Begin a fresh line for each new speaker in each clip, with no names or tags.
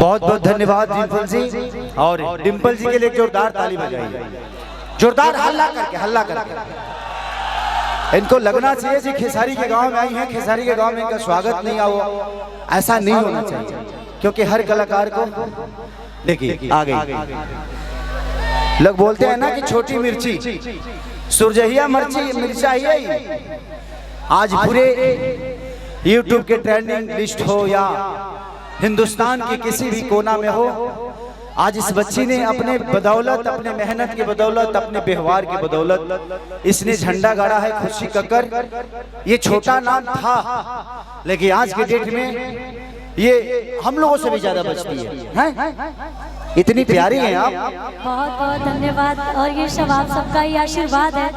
बहुत बहुत धन्यवाद डिम्पल जी, और डिम्पल जी के लिए जोरदार ताली बजाइए, जोरदार हल्ला करके। इनको लगना चाहिए जी खेसारी के गांव में आई हैं, खेसारी के गांव में इनका स्वागत नहीं हुआ, ऐसा नहीं होना चाहिए, क्योंकि हर कलाकार को देखिए आ गई। लोग बोलते हैं ना कि छोटी मिर्ची सुरजहिया मिर्चा ही है। आज पूरे YouTube के ट्रेंडिंग लिस्ट हो या हिंदुस्तान के किसी भी कोना में हो, आज इस बच्ची ने अपने बदौलत, अपने मेहनत की बदौलत, अपने व्यवहार की बदौलत इसने झंडा गाड़ा है। खुशी कक्कर ये छोटा नाम था, लेकिन आज के डेट में ये हम लोगों से भी ज्यादा बचती है। इतनी प्यारी हैं आप।
बहुत बहुत धन्यवाद, और ये सब आप सबका ही आशीर्वाद है,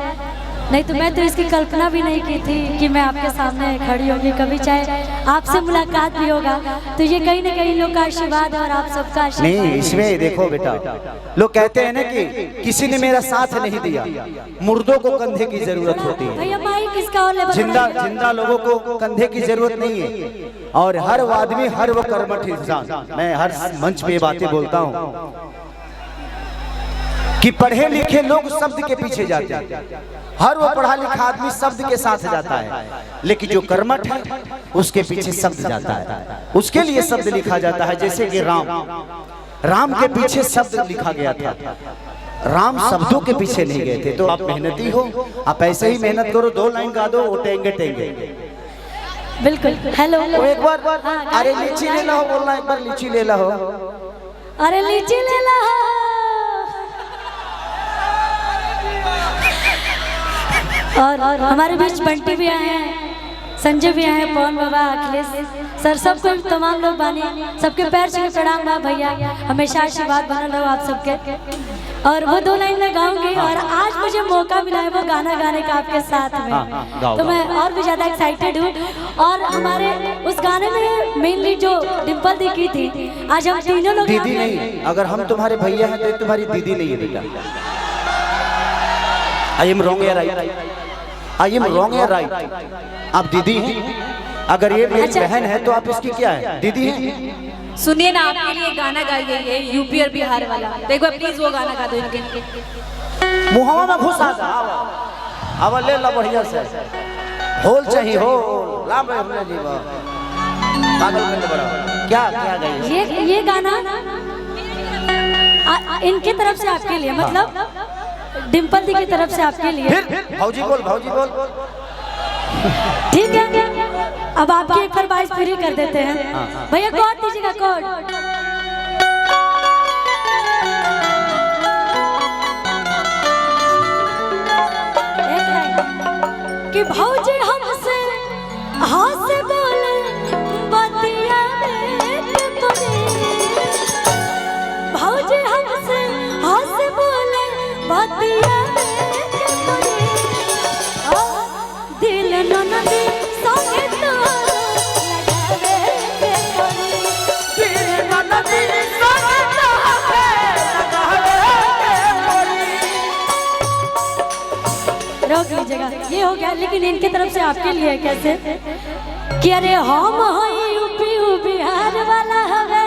नहीं तो मैं तो इसकी कल्पना भी नहीं की थी कि मैं आपके सामने खड़ी होगी कभी, चाहे आपसे मुलाकात भी होगा, तो ये कहीं ना कहीं लोग का आशीर्वाद है और आप सबका आशीर्वाद।
नहीं, इसमें देखो बेटा, लोग कहते हैं ना कि किसी ने मेरा साथ नहीं दिया, मुर्दों को कंधे की जरूरत होती है
भैया, माइक किसका और
जिंदा लोगों को कंधे की जरूरत नहीं है। और हर आदमी, हर वो कर्मठ इंसान, मैं हर मंच पे बातें बोलता हूँ कि पढ़े लिखे लोग शब्द के पीछे जाते हैं, हर वो पढ़ा लिखा आदमी शब्द के साथ जाता है, लेकिन जो कर्मठ है उसके पीछे शब्द जाता है, उसके लिए शब्द लिखा जाता है। जैसे कि राम के पीछे शब्द लिखा गया था, राम शब्दों के पीछे नहीं गए थे। तो आप मेहनती हो, आप ऐसे ही मेहनत करो, 2 लाइन गा दो, वो टेंगे
बिल्कुल। हेलो,
एक बार अरे लीची ले लो बोलना, एक बार लीची ले लो,
अरे लीची ले लो। और हमारे बीच बंटी भी आए हैं, संजय भी आए हैं, पवन बाबा, अखिलेश सर, सबको तमाम लोग बानी, सबके पैर छू के प्रणाम बा भैया, हमेशा आशीर्वाद बनल रहो आप सबके। और वो 2 लाइन में गाऊंगी, और आज मुझे मौका मिला है वो गाना गाने का आपके साथ में, तो मैं और भी ज्यादा एक्साइटेड हूँ। और हमारे उस गाने में मेनली जो डिम्पल दी की थी, आज हम तीनों लोग
दीदी नहीं, अगर हम तुम्हारे भैया हैं तो तुम्हारी दीदी नहीं है बेटा। आई एम रॉन्ग या राइट? आई एम रॉन्ग या राइट? आप दीदी हैं, अगर ये मेरी बहन है तो आप इसकी क्या है, दीदी हैं।
सुनिए ना, आपके लिए गाना गाइए, ये यूपी और बिहार वाला, देखो प्लीज वो गाना गा दो इनके।
मुहावा में घुसा जा, अब ले ला बढ़िया से, होल चाहिए हो ला भाई, हमने जी पागल करने बड़ा क्या क्या गाइए।
ये गाना इनके तरफ से आपके लिए, मतलब डिम्पल दी की तरफ से आपके लिए।
भौजी बोल, भौजी बोल।
ठीक है, अब आपकी एक फरमाइश पूरी कर देते हैं भैया। कोड दीजिएगा, कोड। एक लाइन कि भौजी हमसे हाथ से बोले बतिया भौजी हमसे हाथ से बोले बतिया दिल ननदी संगे तो लगावे के पड़ी, दिल ननदी संगे तो लगावे के पड़ी। रोक लीजिएगा, ये हो गया, लेकिन इनकी तरफ से आपके लिए कैसे कि अरे हम यूपी बिहार वाला हवे,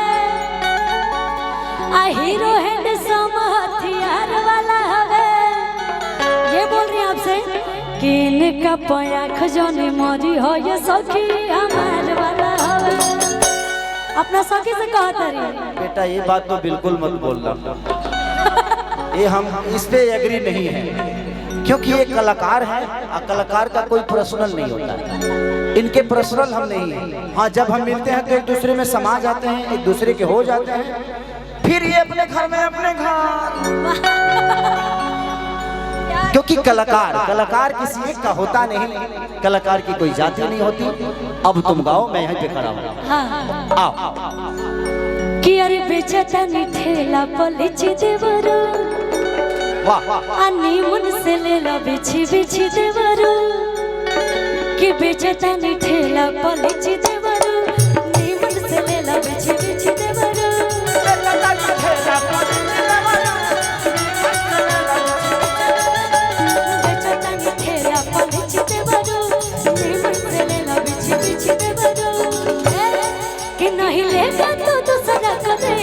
आ हीरो हैंडसम हथियार वाला हवे। ये बोल रही हैं आपसे कि इनका पया खजाने मोरी हो, ये सखी हमार वाला हवे। अपना सखी से कहा तारी
बेटा, ये बात तो बिल्कुल मत बोलना, ये हम इस पे एग्री नहीं है, क्योंकि ये कलाकार है, कलाकार का कोई पर्सनल नहीं होता है, इनके पर्सनल हम नहीं है। हाँ, जब हम मिलते हैं तो एक दूसरे में समा जाते हैं, एक दूसरे के हो जाते हैं, फिर ये अपने घर में अपने घर। क्योंकि कलाकार किसी एक का होता नहीं, कलाकार की कोई जाति नहीं होती। अब तुम गाओ, मैं यहीं पे खड़ा हूँ। आओ।
कि अरे बेचता नी ठेला पलिची देवरो,
वाह
अन्नी मन से ले ला बिछी बिछी देवरो, कि बेचता नी ठेला पलिची देवरो, नी मन से ले ला बिछी बिछी देवरो। नहीं लेगा तो दूसरा को दे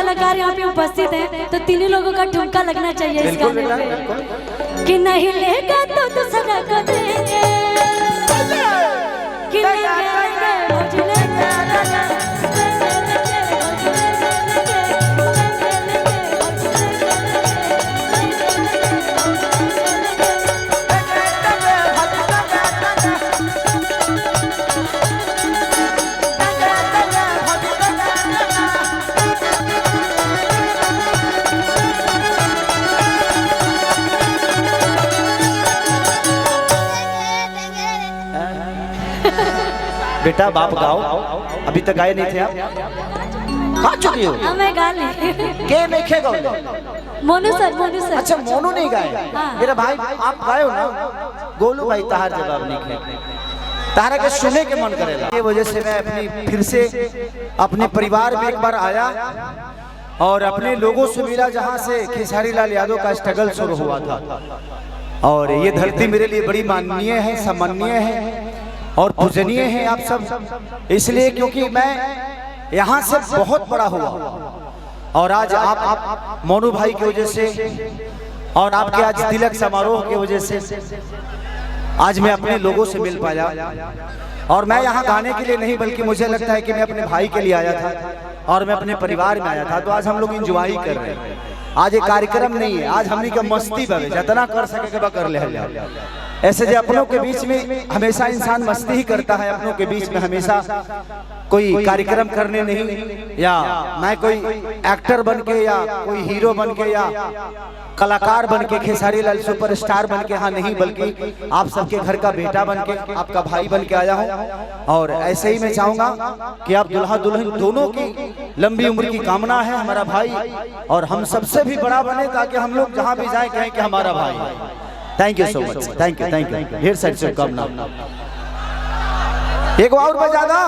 कलाकार यहाँ पे उपस्थित हैं तो तीनों लोगों का ठुमका लगना चाहिए इस
बिल्कुल
गाने
बेटा,
पे
बिल्कुल।
कि नहीं लेगा तो दूसरा को देंगे कि लेंगे भौजी लेंगे
बेटा बाप गाओ, अभी तक गाए नहीं थे आप, गा चुकी हो।
हमें गा ले
के नहीं खे गाओ?
मोनू सर
अच्छा मोनू नहीं गाए।
हाँ।
मेरा भाई आप गाए हो ना, गोलू भाई तहार जवाब नहीं खे, तारा के सुने के मन करेगा। ये वजह से मैं अपनी फिर से अपने परिवार में एक बार आया और अपने लोगों से मिला जहाँ से खेसारी लाल यादव का स्ट्रगल शुरू हुआ था। और ये धरती मेरे लिए बड़ी माननीय है, सम्माननीय है और पूजनीय है आप सब, इसलिए क्योंकि मैं यहाँ से बहुत बड़ा हुआ और आज आप मोनू भाई की वजह से और आपके आज तिलक समारोह की वजह से आज मैं अपने लोगों से मिल पाया। और मैं यहाँ गाने के लिए नहीं बल्कि मुझे लगता है कि मैं अपने भाई के लिए आया था और मैं अपने परिवार में आया था, तो आज हम लोग एंजॉय कर रहे हैं। आज एक कार्यक्रम नहीं है, आज हमने का मस्ती बवे जितना कर सके कर ले। ऐसे जो अपनों के बीच में हमेशा इंसान मस्ती ही करता है, अपनों के बीच में हमेशा कोई कार्यक्रम करने नहीं, या मैं कोई एक्टर बन के या कोई हीरो बन के या कलाकार बन के खेसारी लाल सुपरस्टार बन के, हाँ नहीं, बल्कि आप सबके घर का बेटा बन के, आपका भाई बन के आया हूँ। और ऐसे ही मैं चाहूंगा कि आप दुल्हा दुल्हन दोनों की लंबी उम्र की कामना है हमारा भाई, और हम सबसे भी बड़ा बने ताकि हम लोग जहाँ भी जाए कहें कि हमारा भाई। Thank you so much, thank you ढेर सारी शुभकामना। एक और बजा दो।